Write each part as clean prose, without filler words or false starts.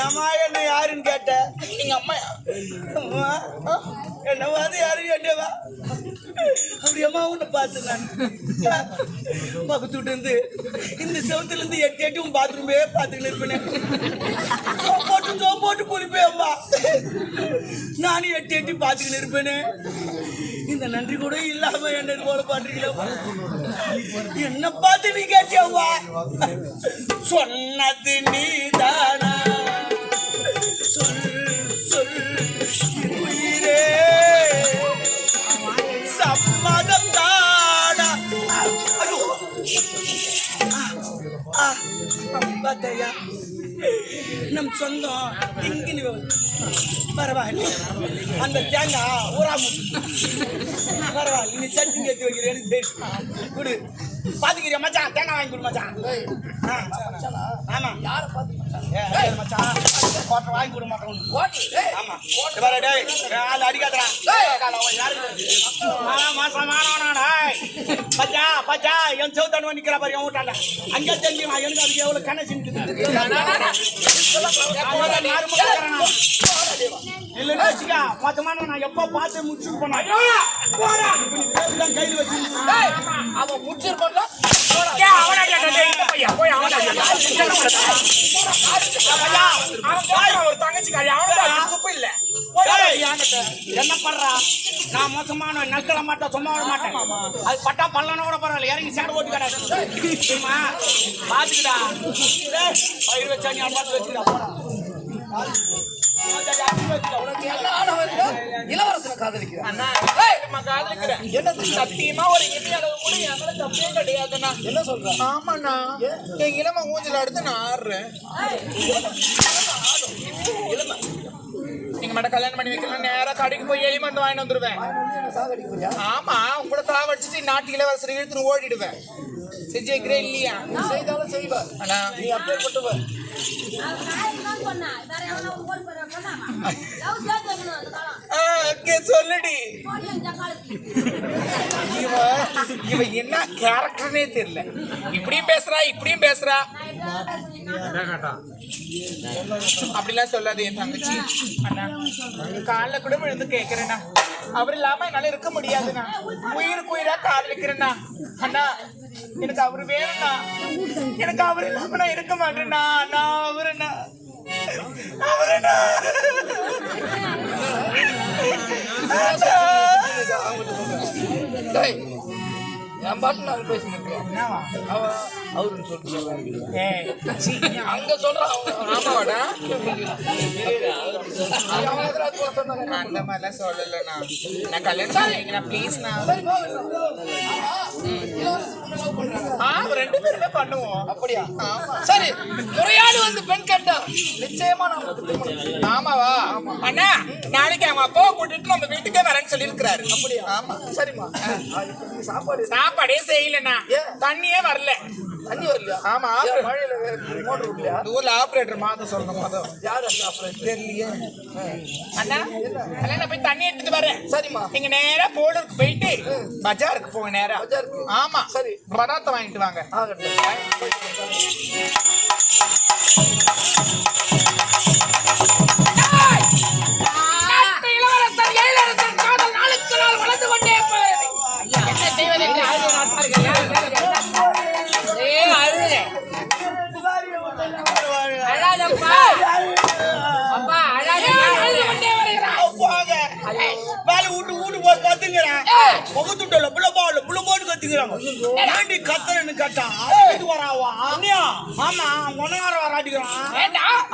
ஏமா என்ன யாருன்னு கேட்ட? எங்க அம்மா என்னவா அது யாரு கேட்டவா? அப்படி அம்மா உன்னை பார்த்து நான் பக்கத்து விட்டு இருந்து இந்த செவத்துல இருந்து எட்டு எட்டு உன் பாத்ரூமே பார்த்துக்கிட்டு இருப்பேன். போட்டு குளிப்பேன் அம்மா. நானும் எட்டு எட்டி பார்த்துக்கிட்டு இருப்பேனே. இந்த நன்றி கூட இல்லாம என்ன போல பாட்டுருக்கீங்களா? என்ன பார்த்து நீ கேட்டியவா? சொன்னது நீதானா? சொல் சொல் உயிரே சம்மதம் தானா? பார்த்தையா நம் சொந்தம் இங்கினி பரவாயில்ல. அந்த தேங்காய் ஊராம பரவாயில்ல. நீ சட்னி ஏற்றி வைக்கிறேன்னு தெரியும். கொடு பாத்துக்கிறியா மச்சான்? தேங்காய் வாங்கி கொடு மச்சான். ஆமா யார பாத்து மச்சான் கோட்டை வாங்கி கொடு மாட்டோம். ஆமா ஆள் அடிக்காதடா. பச்சா பச்சா என் செவத்தானு நிக்கிற பாரு என் வீட்டாண்ட. அங்கே தெரிஞ்சுமா எனக்கு அதுக்கு எவ்வளவு கணக்கு இல்லைன்னு வச்சுக்கா மொத்தமான நான் எப்ப பார்த்து முடிச்சு போனேன். கையில் வச்சு அவன் முடிச்சிருப்பான். என்ன பண்றா? நான் மோசமான நல்கல மாட்டேன், சும்மா விட மாட்டேன். அது பட்டா பல்லன கூட பரவாயில்ல. இறங்கி சேடு ஓட்டு கிடையாது. பாத்துக்கிட்டா பயிர் வச்சா நீ பார்த்து வச்சுக்கிட்டா போடா. இளவரசனை காதலிக்கிறேன். சத்தியமா ஒரு இனியளவு கூட என் மேல தப்பே கிடையாதுண்ணா. என்ன சொல்ற? ஆமாண்ணா, என் இளம ஊஞ்சல் அடுத்து நான் ஆடுறேன். நீங்க மட்டும் கல்யாணம் பண்ணி வைக்கலாம். நேரா கடைக்கு போய் எலிமெண்ட் வாங்கிட்டு வந்துருவேன். ஆமா, உங்க கூட சாவடிச்சுட்டு நாட்டு இளவரசர் இழுத்துன்னு ஓடிடுவேன். செஞ்சிருக்கிறேன் இல்லையா? செய்தாலும் செய்வா. ஆனா நீ அப்படியே கொட்டுவ. சொல்லுடி. இவ என்ன கேரக்டர்னே தெரியல. இப்படியும் பேசுறா இப்படியும் பேசுறா. அப்படிலாம் சொல்லாது என் தங்கச்சி. அண்ணா காலைல கூட விழுந்து கேட்கிறேன்னா அவர் இல்லாம என்னால இருக்க முடியாதுண்ணா. உயிருக்கு உயிரா காதலிக்கிறேன்னா. அண்ணா எனக்கு அவரு வேணும்ண்ணா. எனக்கு அவர் இல்லாம நான் இருக்க மாட்டேன்னா. அண்ணா அவருண்ணா அவருண்ணா. என் பாட்டு நான் பேசினேன். அவருன்னு சொல்லிட்டு அங்க சொல்றான். அந்த மாதிரிலாம் சொல்லலண்ணா. நான் கல்யாணம் ப்ளீஸ்ண்ணா. ரெண்டு பேருமே பண்ணுவோம். அப்படியா? சரி, முறையாடு வந்து பெண் கேட்டா நிச்சயமா நான். ஆமாவா? அண்ணா நாளைக்கு அவங்க அப்பாவை கூட்டிட்டு நம்ம வீட்டுக்கே வரேன்னு சொல்லி இருக்கிறாரு. அப்படியா? ஆமா. சரிம்மா. சாப்பாடே செய்யலண்ணா. தண்ணியே வரல. தண்ணி வரலையா? ஆமா, மழையில மோட்டர் இல்லையா? ஊர்ல ஆபரேட்டர் மாதம் சொல்லணும். மாதம் யார் அந்த ஆபரேட்டர் தெரியலையே. அண்ணா நான் போய் தண்ணி எடுத்துட்டு வரேன். சரிம்மா. நீங்க நேரா போர்டுக்கு போயிட்டு பஜாருக்கு போங்க. நேரா பஜாருக்கு? ஆமா. சரி, பதார்த்தம் வாங்கிட்டு வாங்க. இளவரசர் எழிலரசன் காதல் நாளுக்கு நாள் வளர்ந்து கொண்டே போகிறது. என்ன செய்வது என்று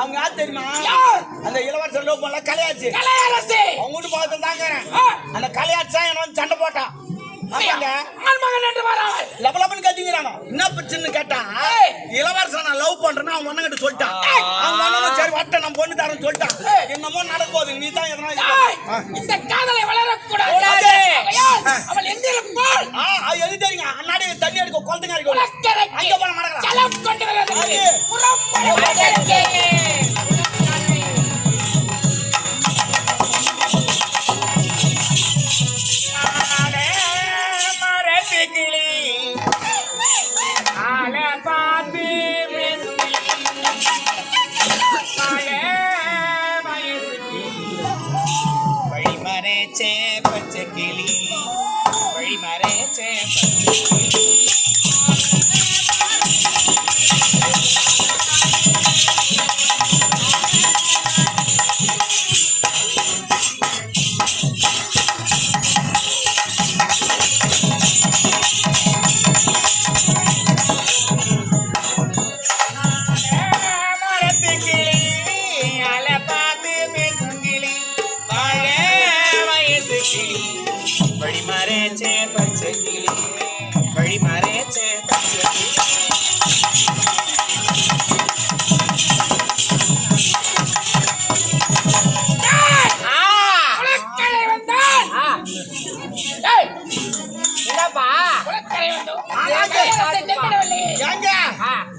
அவங்க யார் தெரியுமா? அந்த இளவரசர் லவ் பண்ணல கலையாச்சு. அவங்க வீட்டு பக்கத்துல தாங்கிறேன். அந்த கலையாச்சா என்ன வந்து சண்டை போட்டான். என்ன பிரச்சனை கேட்டா, இளவரசன் நான் லவ் பண்றேன்னு அவன் ஒண்ணு சொல்லிட்டான். அவன் சரி வட்ட நான் பொண்ணு தரேன்னு சொல்லிட்டான். என்னமோ நடக்கும். நீ தான் எதனா இந்த காதலை வளரக்கூடாது. அவள் எங்க இருப்பாள்? எது தெரியுங்க? அண்ணாடி தண்ணி எடுக்க குழந்தைங்க இருக்கு. அங்க போன மடக்கலாம் கொண்டு வர கிளி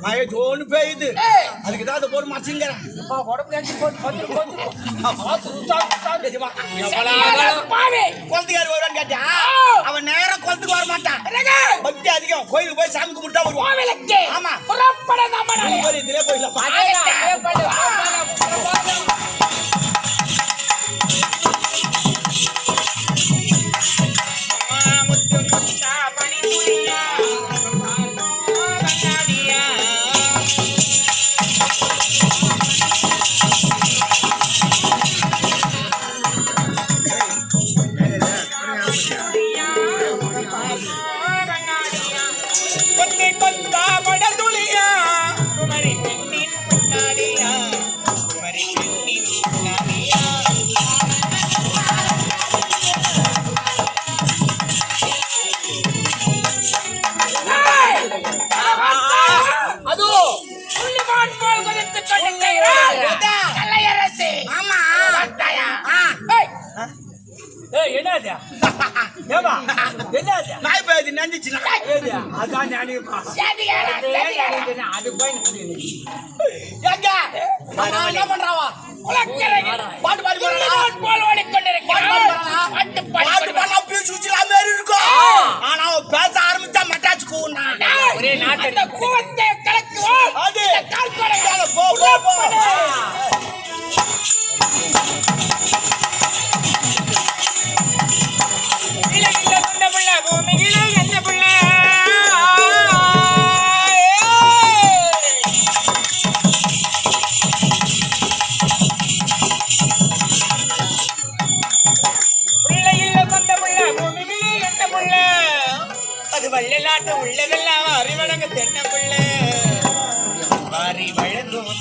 மழை ஜோனு பெய்யுது அதுக்குதான் அதை போட்டு மறைச்சுங்கிறேன் குளத்துக்காரு வருவான்னு கேட்டா அவன் நேரம் குளத்துக்கு வர மாட்டான் பக்தி அதிகம் கோயிலுக்கு போய் சாமி கும்பிட்டா வருவான் ஆமா இதுலயே போயிடலாம் பேச ஆரம்பிச்சா மட்டாச்சு வள்ளலாட்டு உள்ளதெல்லாம் அறிவழங்க தென்ன பிள்ளை வாரி வழங்கும்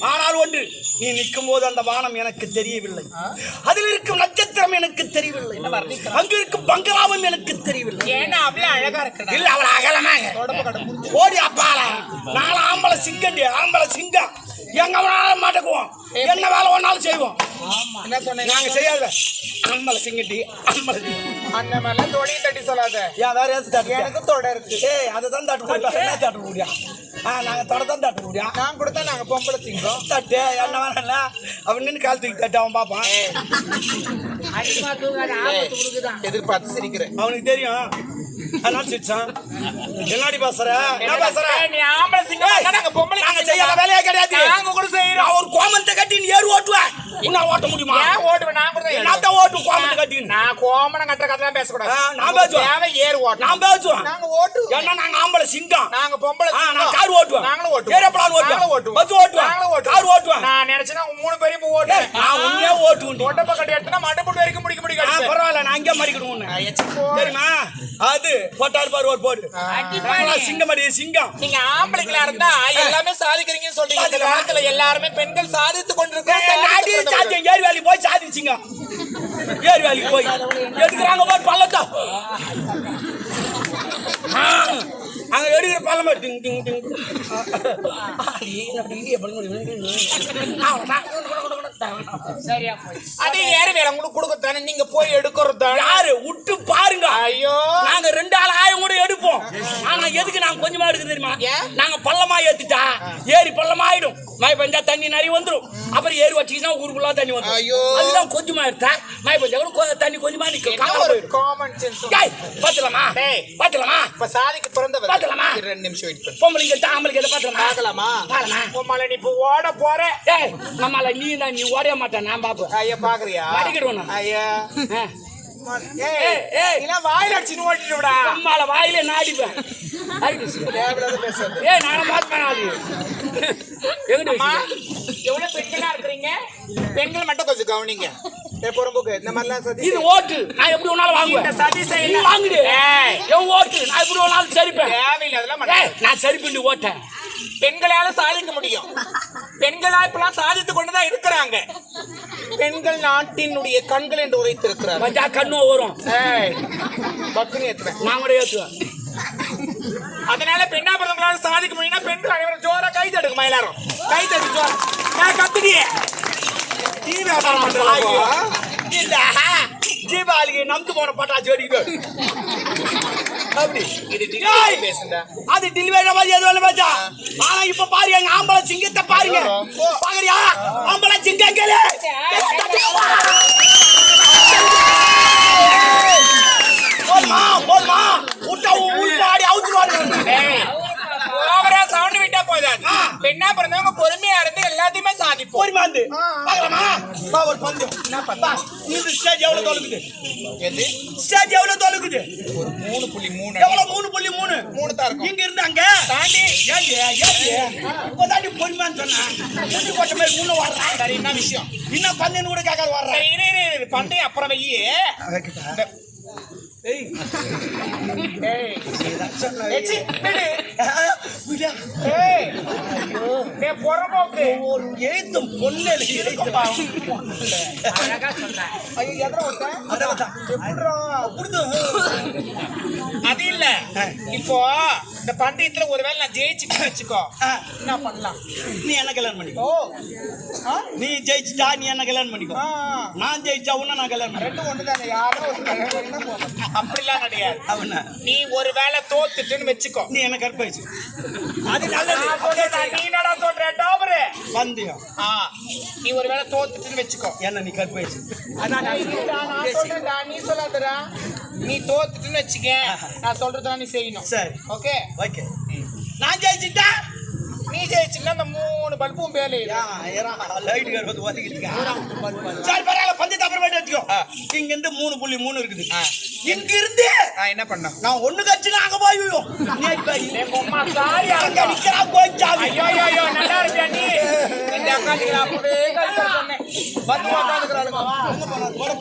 ஆனால் ஒன்று, நீ நிற்கும் போது அந்த வானம் எனக்கு தெரியவில்லை, அதில் இருக்கும் நட்சத்திரம் எனக்கு தெரியவில்லை, அங்கு இருக்கும் பங்களாவும் எனக்கு தெரியவில்லை. இல்ல அவள் அகலமாக ஓடி அப்பால நாலு ஆம்பளை சிங்கண்டி ஆம்பளை சிங்கம் எங்க வேணாலும் மாட்டுக்குவோம், என்ன வேலை ஒன்னாலும் செய்வோம். என்ன சொன்னீங்க? நாங்க செய்யாத ஆம்பளை சிங்கண்டி ஆம்பளை அந்த மாதிரிலாம் தொடையை தட்டி சொல்லாத. எனக்கு தொட இருக்கு. ஏய் அதுதான் தட்டு முடியா? நாங்க தொடத்தான் தட்ட முடியும். நான் கொடுத்தா நாங்க பொம்பளை சிங்கம் தட்டு என்ன வேணாம்ல அவன் நின்று கால் தூக்கி தட்டு அவன் பாப்பான். எதிர்பார்த்து சிரிக்கிறேன். அவனுக்கு தெரியும் அதனால சிரிச்சான். என்னடி பேசுற? என்ன பேசுற? நீ ஆம்பளை சிங்கம் நாங்க பொம்பளை நாங்க செய்யாத வேலையே கிடையாது. நாங்க கூட செய்யறோம். ஒரு கோமந்த கட்டி நீ ஏறு ஓட்டுவ. உன்னால ஓட்ட முடியுமா? ஏன் ஓட்டுவேன்? நான் கூட நான் தான் ஓட்டு கோமணம் கட்டிக்கணும். நான் கோமணம் கட்டுற கதைலாம் பேசக்கூடாது. நான் பேசுவேன். தேவை ஏறு ஓட்டு. நான் பேசுவேன். நாங்க ஓட்டு. ஏன்னா நாங்க ஆம்பளை சிங்கம். நாங்க பொம்பளை. நான் கார் ஓட்டுவேன். நாங்களும் ஓட்டுவோம். ஏரோப்ளான் ஓட்டுவேன். நாங்களும் ஓட்டுவோம். பஸ் ஓட்டுவேன். நாங்களும் ஓட்டுவோம். கார் ஓட்டுவேன். நான் நினைச்சேன்னா மூணு பேரையும் போய் ஓட்டுவேன். நான் உண்மையா ஓட்டுவேன். தொட்டை பக்கத்து எடுத்துனா மண்டபம் வரைக்கும் முடிக்க முடியும். பரவாயில்ல, நான் அங்கே மறிக்கணும். தெரியுமா? அது போட்டாரு பாரு ஒரு போடு. சிங்கம் அடி சிங்கம். நீங்க ஆம்பளைங்களா இருந்தா எல்லாமே சாதிக்கிறீங்கன்னு சொல்றீங்க. இந்த காலத்துல எல்லாருமே பெண்கள் சாதித்து கொண்டிருக்காங்க. ஏரி வேலைக்கு போய் சாதிச்சிங்க. ஏரி வேலைக்கு போய் எடுக்கிறாங்க பாரு பள்ளத்தா. அங்க எடுக்கிற பள்ளமா டிங் டிங் டிங். அது ஏறு வேலை உங்களுக்கு கொடுக்கத்தானே, நீங்க போய் எடுக்கிறது யாரு விட்டு பாருங்க. ஐயோ, நாங்க 2 ஆள் ஆயிரம் கூட எடுப்போம். ஆனா எதுக்கு நாங்க கொஞ்சமா எடுக்க தெரியுமா? நாங்க பள்ளமா ஏத்துட்டா ஏரி பள்ளமா ஆயிடும். மழை பெஞ்சா தண்ணி நிறைய வந்துடும். அப்புறம் ஏரி வச்சுக்கிட்டா ஊருக்குள்ள தண்ணி வந்துடும். அதுதான் கொஞ்சமா எடுத்தா மழை பெஞ்சா கூட தண்ணி கொஞ்சமா நிக்கும். Common sense. பாத்துலாமா பாத்துலாமா? இப்ப சாதிக்கு பிறந்தவர் பாத்துலாமா? 2 நிமிஷம் வெயிட் பண்ணு. பொம்பளைங்க ஆம்பளைங்க எதை பாத்துலாமா? பார்க்கலாமா? பாக்கலாமா? பொம்பளை நீ இப்ப ஓட போற. ஏய் நம்மள நீ ஓட மாட்டேன். நான் பாப்பேன். ஐயா பாக்குறியா? மடிக்கிடுவோம். ஐயா ஏய் ஏய் இல்ல வாயில அடிச்சு ஓட்டிட்டு விடா. நம்மள வாயிலே நாடிப்பேன். தேவலாத பேசுறது. ஏய் நான் பாப்பேன். அது அம்மா, எவ்வளவு பெண்களா இருக்கீங்க? பெண்கள் மட்டும் கொஞ்சம் கவனிங்க. பொறுப்புக்கு இந்த மாதிரிலாம் சதி. இது ஓட்டு. நான் எப்படி வேணாலும் வாங்குவேன். இந்த சதி செய்யல. வாங்குடு. என் ஓட்டு. நான் எப்படி வேணாலும் சரிப்பேன். தேவையில்லை அதெல்லாம். நான் சரி பண்ணி ஓட்டேன். பெண்களால சாதிக்க முடியும். பெண்களா இப்பெல்லாம் சாதித்து கொண்டுதான் இருக்கிறாங்க. பெண்கள் நாட்டினுடைய கண்கள் என்று உரைத்திருக்கிறார். கொஞ்சா கண்ணு வரும். பக்குனு ஏத்துவேன். நான் கூட ஏத்துவேன். அதனால பெண்ணா பிறந்தவங்களால சாதிக்க முடியும்னா பெண்கள் அனைவரும் ஜோரா கை தட்டுக்குமா? எல்லாரும் கை தட்டு ஜோரா. நான் கத்துடியே டீ வியாபாரம் பண்றாங்க. இந்த தீபாவளிக்கு நம்பு போன பட்டாச்சு வெடிக்கு. அப்படி இது டிலேய் பேசுடா. அது டிலிவரி மாதிரி எதுவும் பேசா. ஆனா இப்ப பாரு எங்க ஆம்பளை சிங்கத்தை பாருங்க. பாக்குறியா? ஆம்பளை சிங்கம் கேளு. போல்மா போல்மா உட்டா உள்பாடி அவுத்துவாங்க. ஓவரா சவுண்ட் விட்டா போதாது. பெண்ணா பிறந்தவங்க பொறுமையா இருந்து எல்லாத்தையுமே சாதிப்போம். பொறுமையா இருந்து பார்க்கலாமா? வா ஒரு பந்து. என்ன பண்ணா? இந்த ஸ்டேஜ் எவ்வளவு தொலைக்குது? எது ஸ்டேஜ் எவ்வளவு தொலைக்குது? ஒரு 3.3. எவ்வளவு? 3.3. 3 தான் இருக்கும். இங்க இருந்து அங்க தாண்டி இப்ப தாண்டி பொறுமையான்னு சொன்னா முன்னி போட்ட மாதிரி முன்ன வர்றா. சரி, என்ன விஷயம்? இன்னும் பந்தேன்னு கூட கேட்காது வர்றா. சரி, இரு பந்தயம் அப்புறம் வையே. ஏய் ஏய் ஏச்சி விடு. விடா. ஏய் டே பொறம்போக்கு ஒரு எழுத்தும் பொண்ணு இருக்குப்பா. அழகா சொன்ன. ஐயோ எதற ஓட்ட? அதான் எப்படிடா குடுது. அது இல்ல. இப்போ இந்த பந்தயத்துல ஒருவேளை நான் ஜெயிச்சுட்டு வெச்சுக்கோ. என்ன பண்ணலாம்? நீ என்ன கல்யாணம் பண்ணிக்கோ. நீ ஜெயிச்சிட்டா நீ என்ன கல்யாணம் பண்ணிக்கோ. நான் ஜெயிச்சா உன்ன நான் கல்யாணம் பண்ணி. ரெண்டும் ஒண்ணுதானே. யாரோ ஒரு கல்யாணம் பண்ணா போதும். அப்படிலாம் கிடையாது. அவன நீ ஒருவேளை தோத்துட்டுன்னு வெச்சுக்கோ. நீ என்ன கற்பழிச்சு. அது நல்லது. நீ என்னடா சொல்ற டாபரே? பந்தயம். நீ ஒருவேளை தோத்துட்டுன்னு வெச்சுக்கோ. என்ன நீ கற்பழிச்சு. அதான் நான் சொல்றேன்டா, நீ சொல்லாதடா. நீ தோத்துட்டுன்னு வெச்சுக்க. நான் சொல்றதுதான் நீ செய்யணும். சரி ஓகே ஓகே. நான் ஜெயிச்சிட்டா நீ ஜெயிச்சுன்னா அந்த 3 பல்பும் பேலே. லைட் கருவது ஒதுக்கிட்டு. சரி பரவாயில்ல, பந்தயத்தை அப்புறமேட்டு வச்சுக்கோ. இங்க இருந்து 3.3 இருக்குது. இங்க இருந்து என்ன பண்ண? நான் ஒண்ணு கட்சி அங்க போய் விழுவோம். அங்க நிக்கிறா கோச்சாவி. ஐயோ நல்லா இருக்கியா நீ? இந்த அக்கா அப்பவே சொன்னேன். வந்து உட்காந்துக்கிறாளுங்க.